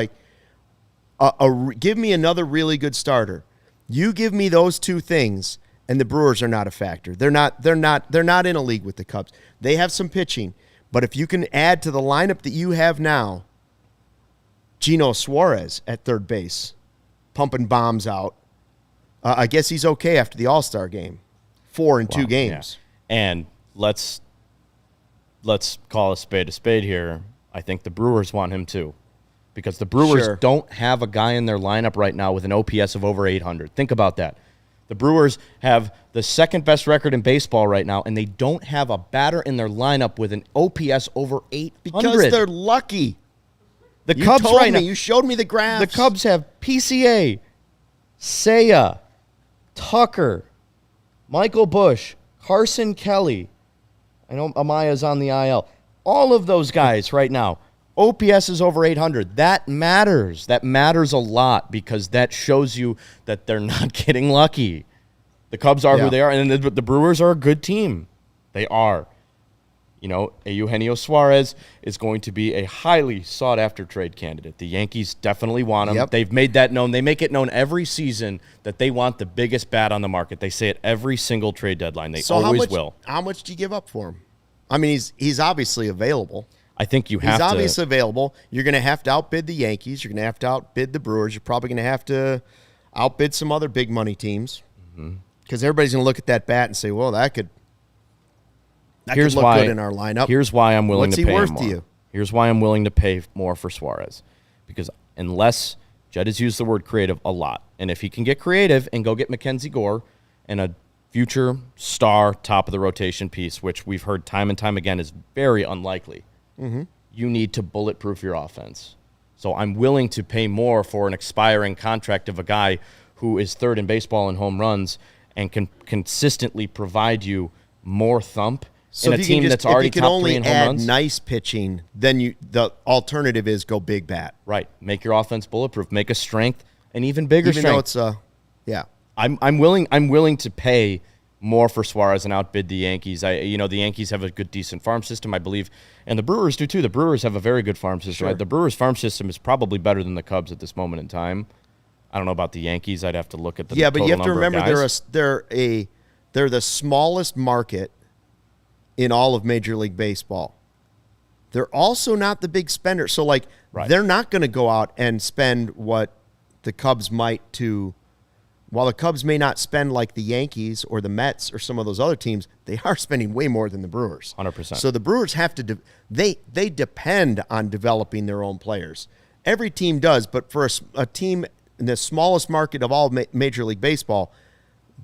give me another really good starter. You give me those 2 things, and the Brewers are not a factor. They're not in a league with the Cubs. They have some pitching, but if you can add to the lineup that you have now, Gino Suarez at third base, pumping bombs out. I guess he's okay after the All-Star game. 4 in 2 games. Yeah. And let's call a spade here. I think the Brewers want him too. Because the Brewers don't have a guy in their lineup right now with an OPS of over 800. Think about that. The Brewers have the 2nd best record in baseball right now, and they don't have a batter in their lineup with an OPS over 800. Because they're lucky. The Cubs right now. You showed me the graphs. The Cubs have PCA, Seiya, Tucker, Michael Busch, Carson Kelly. I know Amaya's on the IL. All of those guys right now, OPS is over 800. That matters. That matters a lot because that shows you that they're not getting lucky. The Cubs are who they are, and the Brewers are a good team. They are. a Eugenio Suarez is going to be a highly sought-after trade candidate. The Yankees definitely want him. Yep. They've made that known. They make it known every season that they want the biggest bat on the market. They say it every single trade deadline. They always will. How much do you give up for him? I mean, he's obviously available. I think you have to. He's obviously available. You're going to have to outbid the Yankees. You're going to have to outbid the Brewers. You're probably going to have to outbid some other big money teams because everybody's going to look at that bat and say, well, that could look good in our lineup. Here's why I'm willing to pay worth him more. to you? Here's why I'm willing to pay more for Suarez. Because unless Jed has used the word creative a lot, and if he can get creative and go get Mackenzie Gore and a future star top of the rotation piece, which we've heard time and time again is very unlikely, you need to bulletproof your offense. So I'm willing to pay more for an expiring contract of a guy who is third in baseball in home runs and can consistently provide you more thump. So in a team that's already top 3 in home runs. If you can only add nice pitching, then the alternative is go big bat. Right. Make your offense bulletproof. Make a strength an even bigger Even strength. though it's yeah. I'm willing to pay more for Suarez and outbid the Yankees. The Yankees have a good, decent farm system, I believe, and the Brewers do too. The Brewers have a very good farm system. Sure. The Brewers' farm system is probably better than the Cubs at this moment in time. I don't know about the Yankees. I'd have to look at the but you have to remember they're the smallest market in all of Major League Baseball. They're also not the big spender. So, they're not going to go out and spend what the Cubs might to – while the Cubs may not spend like the Yankees or the Mets or some of those other teams, they are spending way more than the Brewers. 100%. So the Brewers have to they depend on developing their own players. Every team does, but for a team in the smallest market of all Major League Baseball –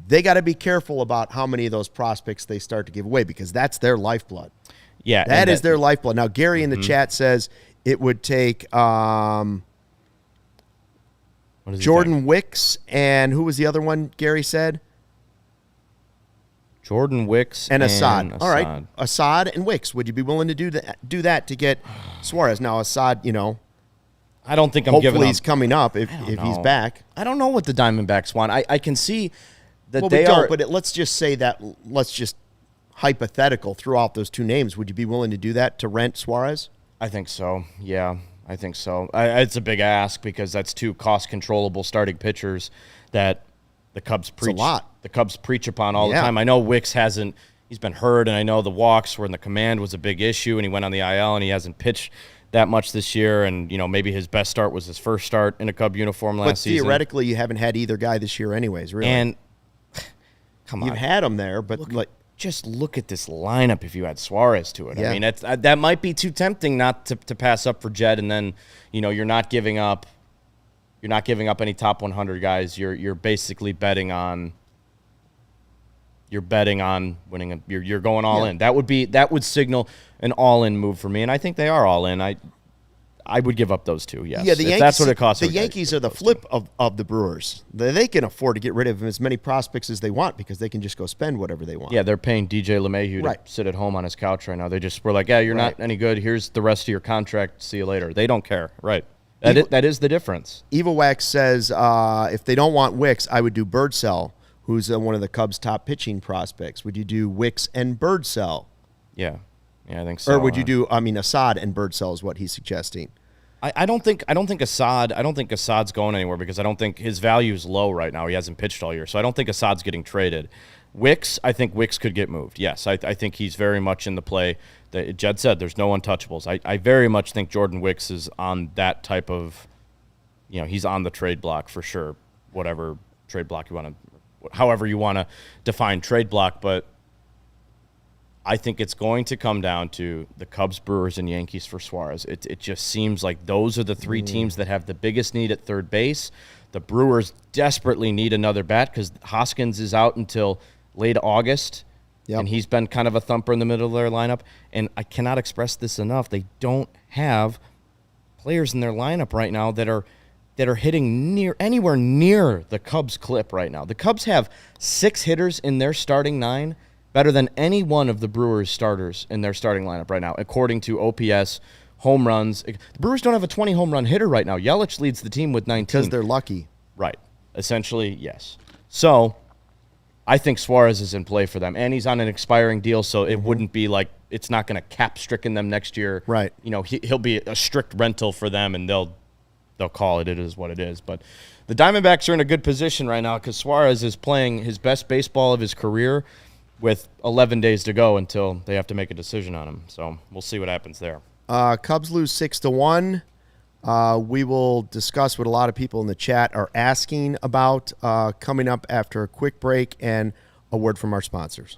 they got to be careful about how many of those prospects they start to give away because that's their lifeblood. Yeah. That is their lifeblood. Now, Gary in the chat says it would take Jordan Wicks and who was the other one Gary said? Jordan Wicks and Assad. All right. Assad and Wicks. Would you be willing to do that to get Suarez? Now, Assad, I don't think I'm giving up. Hopefully he's coming up if he's back. I don't know what the Diamondbacks want. I can see that but let's just say that, let's just hypothetical throughout those two names. Would you be willing to do that to rent Suarez? I think so. Yeah, I think so. It's a big ask because that's two cost-controllable starting pitchers that the Cubs preach. It's a lot. The Cubs preach upon all the time. I know Wicks hasn't. He's been hurt, and I know the walks were in the command was a big issue, and he went on the IL, and he hasn't pitched that much this year. And maybe his best start was his first start in a Cub uniform last season. But theoretically, you haven't had either guy this year, anyways. Really. And come on, you've had him there, but just look at this lineup if you add Suarez to it. Yeah. I mean, that might be too tempting not to pass up for Jed, and then you're not giving up any top 100 guys. You're basically betting on winning. You're going all in. That would signal an all in move for me, and I think they are all in. I would give up those two. Yes, yeah. The Yankees, that's what it costs. The Yankees are the flip of the Brewers. They can afford to get rid of as many prospects as they want because they can just go spend whatever they want. Yeah, they're paying DJ LeMahieu to sit at home on his couch right now. They just were like, yeah, you're not any good. Here's the rest of your contract. See you later. They don't care. Right. That is the difference. Eva Wax says if they don't want Wicks, I would do Birdsell, who's one of the Cubs' top pitching prospects. Would you do Wicks and Birdsell? Yeah, I think so. Or would you do? I mean, Assad and Birdsell is what he's suggesting. I don't think Assad's going anywhere because I don't think his value is low right now. He hasn't pitched all year, so I don't think Assad's getting traded. Wicks, I think Wicks could get moved. Yes, I think he's very much in the play. Jed said there's no untouchables. I very much think Jordan Wicks is on that type of, he's on the trade block for sure. Whatever trade block you want to, however you want to define trade block, but I think it's going to come down to the Cubs, Brewers, and Yankees for Suarez. It just seems like those are the three teams that have the biggest need at third base. The Brewers desperately need another bat because Hoskins is out until late August, and he's been kind of a thumper in the middle of their lineup. And I cannot express this enough. They don't have players in their lineup right now that are hitting anywhere near the Cubs clip right now. The Cubs have 6 hitters in their starting 9 better than any one of the Brewers starters in their starting lineup right now, according to OPS, home runs. The Brewers don't have a 20 home run hitter right now. Yelich leads the team with 19. Because they're lucky. Right. Essentially, yes. So I think Suarez is in play for them, and he's on an expiring deal, so it wouldn't be like it's not going to cap stricken them next year. Right. You know, he'll be a strict rental for them, and they'll call it. It is what it is. But the Diamondbacks are in a good position right now because Suarez is playing his best baseball of his career with 11 days to go until they have to make a decision on him. So we'll see what happens there. Cubs lose 6-1. We will discuss what a lot of people in the chat are asking about coming up after a quick break and a word from our sponsors.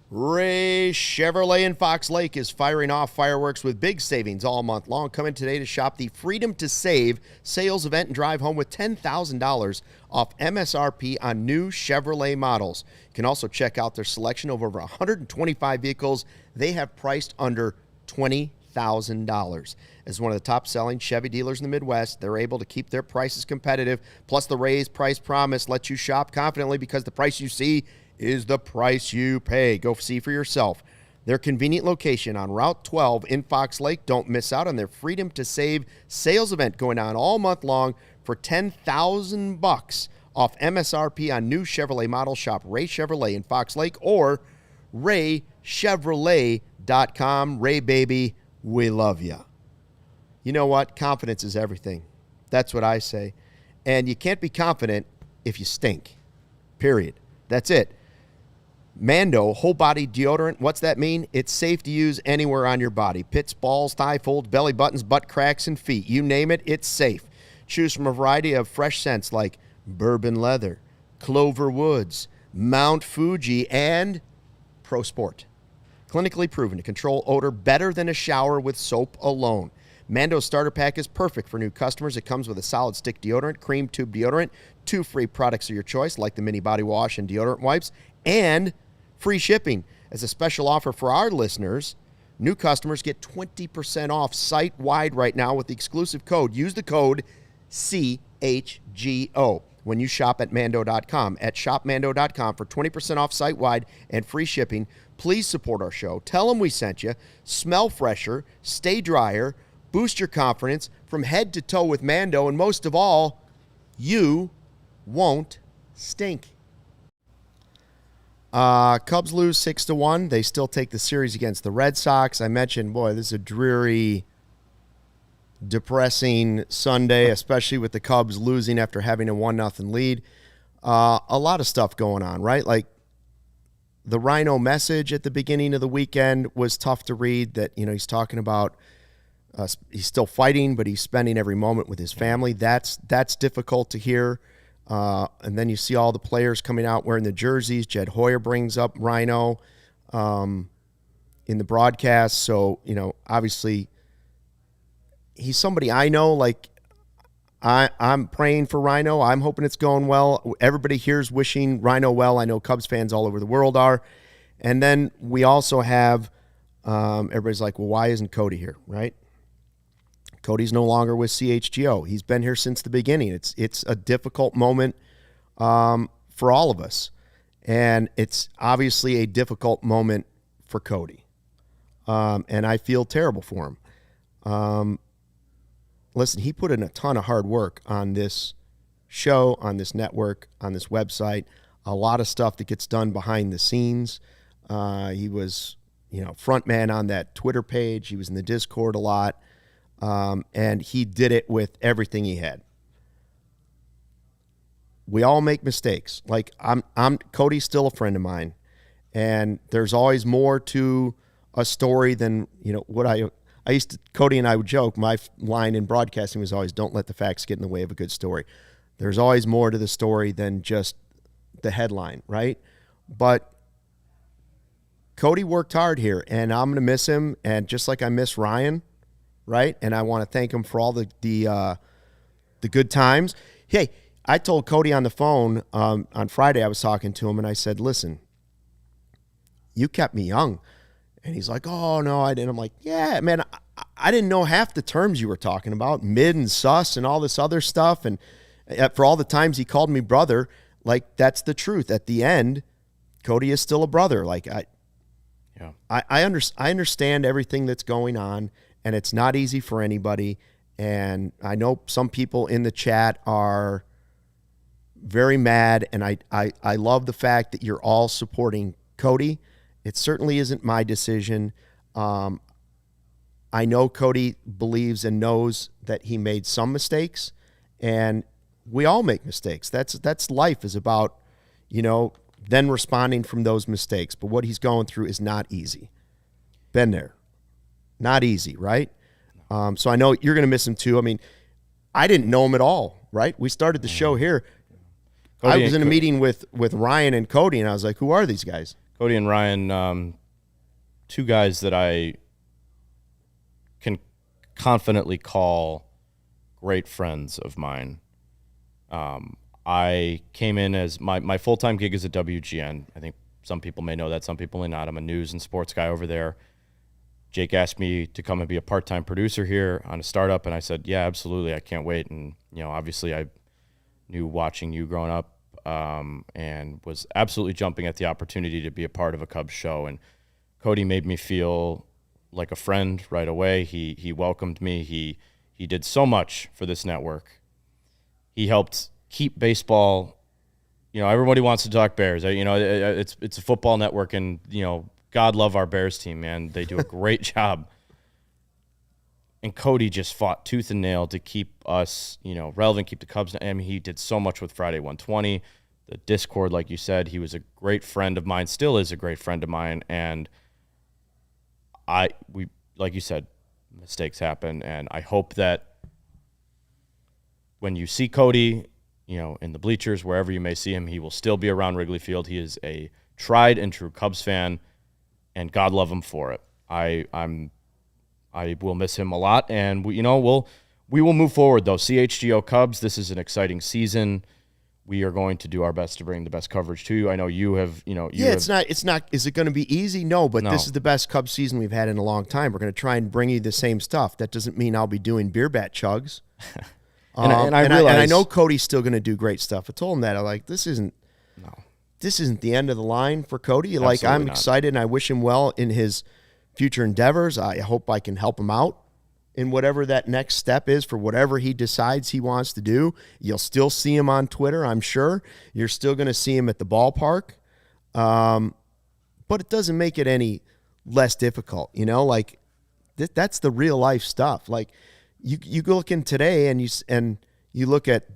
Ray Chevrolet in Fox Lake is firing off fireworks with big savings all month long. Come in today to shop the Freedom to Save sales event and drive home with $10,000 off MSRP on new Chevrolet models. You can also check out their selection of over 125 vehicles they have priced under $20,000. As one of the top-selling Chevy dealers in the Midwest, they're able to keep their prices competitive. Plus, the raised price promise lets you shop confidently because the price you see is the price you pay. Go see for yourself. Their convenient location on Route 12 in Fox Lake. Don't miss out on their Freedom to Save sales event going on all month long for $10,000 off MSRP on new Chevrolet models. Shop Ray Chevrolet in Fox Lake or RayChevrolet.com. Ray, baby, we love you. You know what? Confidence is everything. That's what I say. And you can't be confident if you stink. Period. That's it. Mando whole body deodorant. What's that mean? It's safe to use anywhere on your body. Pits, balls, thigh folds, belly buttons, butt cracks, and feet. You name it, it's safe. Choose from a variety of fresh scents like bourbon leather, clover woods, Mount Fuji, and Pro Sport. Clinically proven to control odor better than a shower with soap alone. Mando's starter pack is perfect for new customers. It comes with a solid stick deodorant, cream tube deodorant, 2 free products of your choice like the mini body wash and deodorant wipes, and free shipping. As a special offer for our listeners, new customers get 20% off site-wide right now with the exclusive code. Use the code CHGO when you shop at Mando.com. At shopmando.com for 20% off site-wide and free shipping. Please support our show. Tell them we sent you. Smell fresher, stay drier, boost your confidence from head to toe with Mando, and most of all, you won't stink. Cubs lose 6-1. They still take the series against the Red Sox. I mentioned, boy, this is a dreary, depressing Sunday, especially with the Cubs losing after having a 1-0 lead. A lot of stuff going on, right? Like the Rhino message at the beginning of the weekend was tough to read. That, you know, he's talking about he's still fighting, but he's spending every moment with his family. That's difficult to hear. And then you see all the players coming out wearing the jerseys. Jed Hoyer brings up Rhino in the broadcast. So, you know, obviously he's somebody I know. Like, I'm praying for Rhino. I'm hoping it's going well. Everybody here's wishing Rhino well. I know Cubs fans all over the world are. And then we also have everybody's like, well, why isn't Cody here, right? Cody's no longer with CHGO. He's been here since the beginning. It's a difficult moment for all of us. And it's obviously a difficult moment for Cody. And I feel terrible for him. Listen, he put in a ton of hard work on this show, on this network, on this website. A lot of stuff that gets done behind the scenes. He was, you know, front man on that Twitter page. He was in the Discord a lot. And he did it with everything he had. We all make mistakes. Like Cody's still a friend of mine, and there's always more to a story than, you know, what I used to, Cody and I would joke, my line in broadcasting was always, don't let the facts get in the way of a good story. There's always more to the story than just the headline, right? But Cody worked hard here, and I'm going to miss him. And just like I miss Ryan, right? And I want to thank him for all the good times. Hey, I told Cody on the phone on Friday, I was talking to him, and I said, listen, you kept me young. And he's like, oh, no, I didn't. I'm like, yeah, man, I didn't know half the terms you were talking about, mid and sus and all this other stuff. And for all the times he called me brother, like, that's the truth. At the end, Cody is still a brother. Like, I understand everything that's going on, and it's not easy for anybody. And I know some people in the chat are very mad, and I love the fact that you're all supporting Cody. It certainly isn't my decision. I know Cody believes and knows that he made some mistakes, and we all make mistakes. That's life, is about, then responding from those mistakes. But what he's going through is not easy. Been there. Not easy, right? So I know you're going to miss him too. I mean, I didn't know him at all, right? We started the show here. I was in a meeting with Ryan and Cody, and I was like, who are these guys? Cody and Ryan, two guys that I can confidently call great friends of mine. I came in as my full-time gig is at WGN. I think some people may know that, some people may not. I'm a news and sports guy over there. Jake asked me to come and be a part-time producer here on a startup, and I said, yeah, absolutely, I can't wait. And, obviously I knew watching you growing up and was absolutely jumping at the opportunity to be a part of a Cubs show. And Cody made me feel like a friend right away. He welcomed me. He did so much for this network. He helped keep baseball. Everybody wants to talk Bears. It's a football network, and God love our Bears team, man. They do a great job. And Cody just fought tooth and nail to keep us, relevant, keep the Cubs. I mean, he did so much with Friday 120. The Discord, like you said, he was a great friend of mine, still is a great friend of mine. And we, like you said, mistakes happen. And I hope that when you see Cody, in the bleachers, wherever you may see him, he will still be around Wrigley Field. He is a tried and true Cubs fan, and God love him for it. I will miss him a lot, and we will move forward though. CHGO Cubs, this is an exciting season. We are going to do our best to bring the best coverage to you. I know you have, it's not. Is it going to be easy? No, but this is the best Cubs season we've had in a long time. We're going to try and bring you the same stuff. That doesn't mean I'll be doing beer bat chugs. And I know Cody's still going to do great stuff. I told him that. I'm like, this isn't the end of the line for Cody. Absolutely I'm not. excited, and I wish him well in his future endeavors. I hope I can help him out in whatever that next step is for whatever he decides he wants to do. You'll still see him on Twitter, I'm sure. You're still going to see him at the ballpark. But it doesn't make it any less difficult, that's the real life stuff. Like, you go look in today and you look at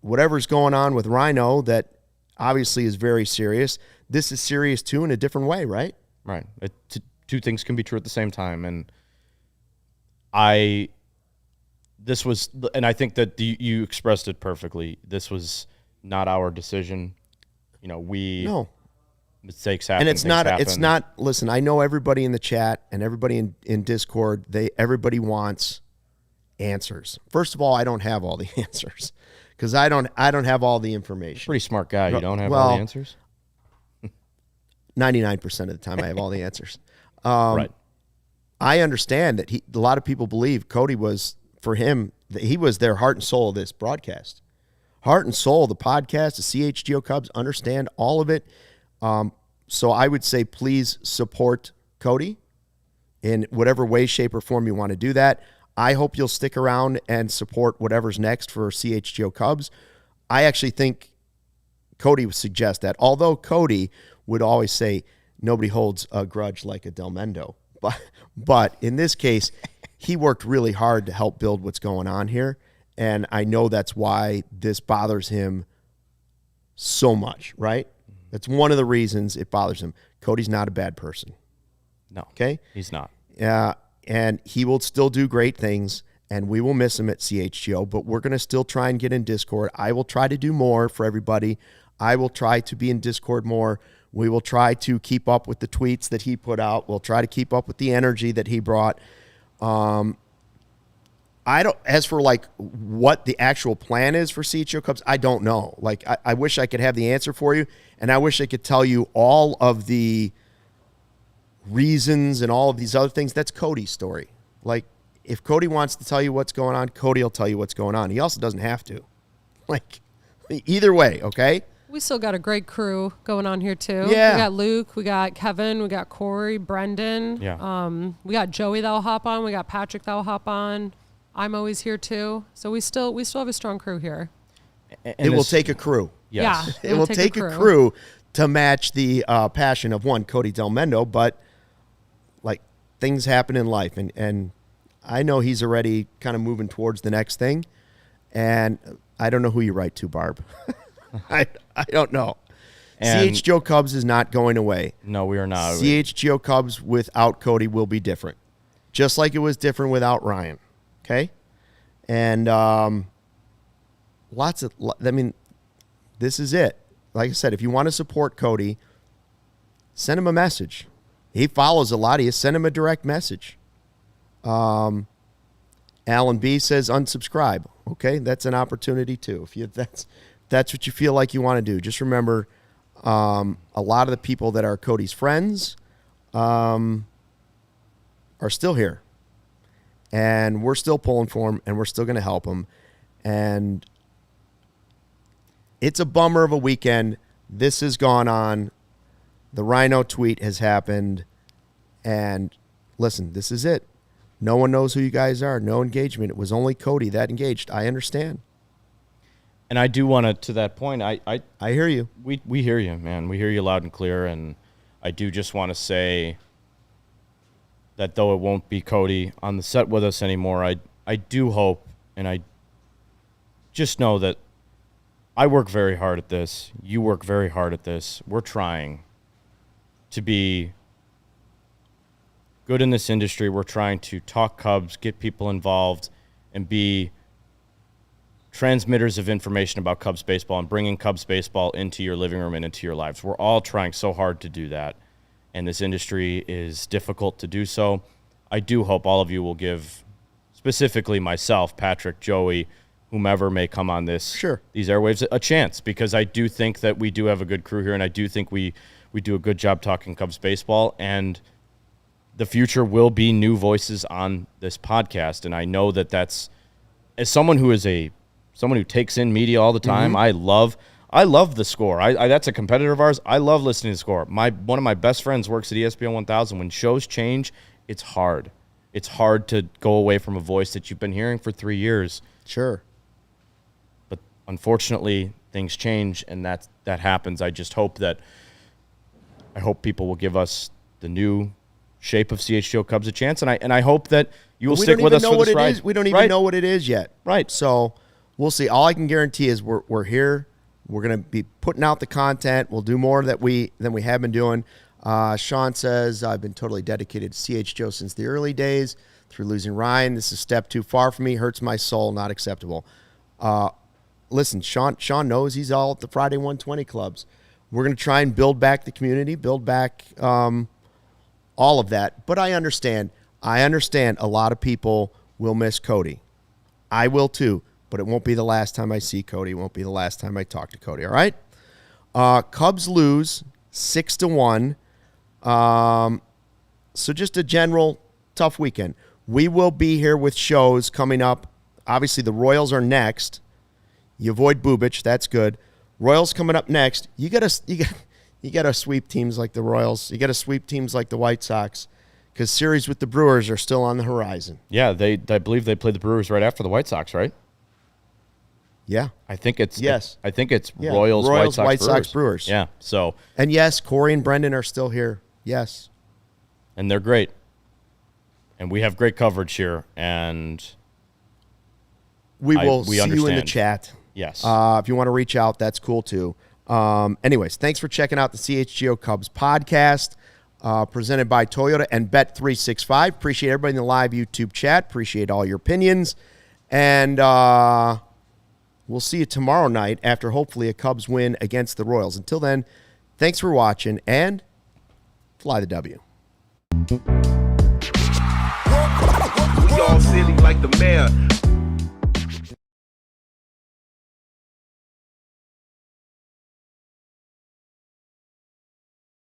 whatever's going on with Rhino that obviously is very serious. This is serious too, in a different way, right? Right. Two things can be true at the same time. And I think that you expressed it perfectly. This was not our decision. Mistakes happen. And it's not, listen, I know everybody in the chat and everybody in Discord, everybody wants answers. First of all, I don't have all the answers because I don't have all the information. Pretty smart guy. You don't have all the answers? 99% of the time I have all the answers. Right. I understand that a lot of people believe Cody was, for him, that he was their heart and soul of this broadcast. Heart and soul of the podcast, the CHGO Cubs, understand all of it. So I would say please support Cody in whatever way, shape, or form you want to do that. I hope you'll stick around and support whatever's next for CHGO Cubs. I actually think Cody would suggest that, although Cody would always say nobody holds a grudge like a Del Mendo. But in this case, he worked really hard to help build what's going on here, and I know that's why this bothers him so much, right? That's one of the reasons it bothers him. Cody's not a bad person. No. Okay? He's not. And he will still do great things, and we will miss him at CHGO, but we're going to still try and get in Discord. I will try to do more for everybody. I will try to be in Discord more. We will try to keep up with the tweets that he put out. We'll try to keep up with the energy that he brought. As for what the actual plan is for CHGO Cubs, I don't know. I wish I could have the answer for you, and I wish I could tell you all of the reasons and all of these other things. That's Cody's story. If Cody wants to tell you what's going on, Cody will tell you what's going on. He also doesn't have to. Either way, okay? We still got a great crew going on here too. Yeah. We got Luke, we got Kevin, we got Corey, Brendan. Yeah. We got Joey that'll hop on. We got Patrick that'll hop on. I'm always here too. So we still have a strong crew here. It will take a crew. Yes. Yeah. It will take a crew to match the passion of one Cody Del Mendo, but like things happen in life, and I know he's already kind of moving towards the next thing, and I don't know who you write to, Barb. I don't know. And CHGO Cubs is not going away. no, we are not. CHGO Cubs without Cody will be different, just like it was different without Ryan. Okay, and this is it. Like I said, if you want to support Cody, send him a message. He follows a lot of you. Send him a direct message. Alan B says unsubscribe. Okay, that's an opportunity too. If that's what you feel like you want to do, just remember, a lot of the people that are Cody's friends are still here, and we're still pulling for him, and we're still going to help him. And it's a bummer of a weekend. This has gone on. The Rhino tweet has happened. And listen, this is it. No one knows who you guys are. No engagement. It was only Cody that engaged. I understand. And I do want to that point, I hear you. We hear you, man. We hear you loud and clear. And I do just want to say that though it won't be Cody on the set with us anymore, I do hope, and I just know that I work very hard at this. You work very hard at this. We're trying to be good in this industry. We're trying to talk Cubs, get people involved, and be transmitters of information about Cubs baseball and bringing Cubs baseball into your living room and into your lives. We're all trying so hard to do that, and this industry is difficult to do so. I do hope all of you will give, specifically myself, Patrick, Joey, whomever may come on these airwaves, a chance, because I do think that we do have a good crew here, and I do think we do a good job talking Cubs baseball, and the future will be new voices on this podcast. And I know that that's, as someone who is someone who takes in media all the time, I love the Score. That's a competitor of ours. I love listening to the Score. One of my best friends works at ESPN 1000. When shows change, it's hard. It's hard to go away from a voice that you've been hearing for 3 years. Sure. But unfortunately, things change, and that happens. I hope people will give us the new shape of CHGO Cubs a chance, and I hope that you will stick with us for this ride. We don't even know what it is yet. Right. So we'll see. All I can guarantee is we're here. We're going to be putting out the content. We'll do more than we have been doing. Sean says, I've been totally dedicated to CHGO since the early days. Through losing Ryan, this is a step too far for me. Hurts my soul. Not acceptable. Listen, Sean knows he's all at the Friday 120 clubs. We're going to try and build back the community, build back all of that. But I understand a lot of people will miss Cody. I will too, but it won't be the last time I see Cody. It won't be the last time I talk to Cody, all right? Cubs lose 6-1. So just a general tough weekend. We will be here with shows coming up. Obviously, the Royals are next. You avoid Bubic, that's good. Royals coming up next. You got to sweep teams like the Royals. You got to sweep teams like the White Sox, because series with the Brewers are still on the horizon. Yeah, I believe they play the Brewers right after the White Sox, right? Yeah, I think it's Yeah. Royals, White Sox, Brewers. Yeah. So, and yes, Corey and Brendan are still here. Yes, and they're great, and we have great coverage here, and we will see you in the chat. Yes. If you want to reach out, that's cool too. Anyways, thanks for checking out the CHGO Cubs podcast, presented by Toyota and Bet365. Appreciate everybody in the live YouTube chat. Appreciate all your opinions, and we'll see you tomorrow night after hopefully a Cubs win against the Royals. Until then, thanks for watching, and fly the W. We all silly like the mayor.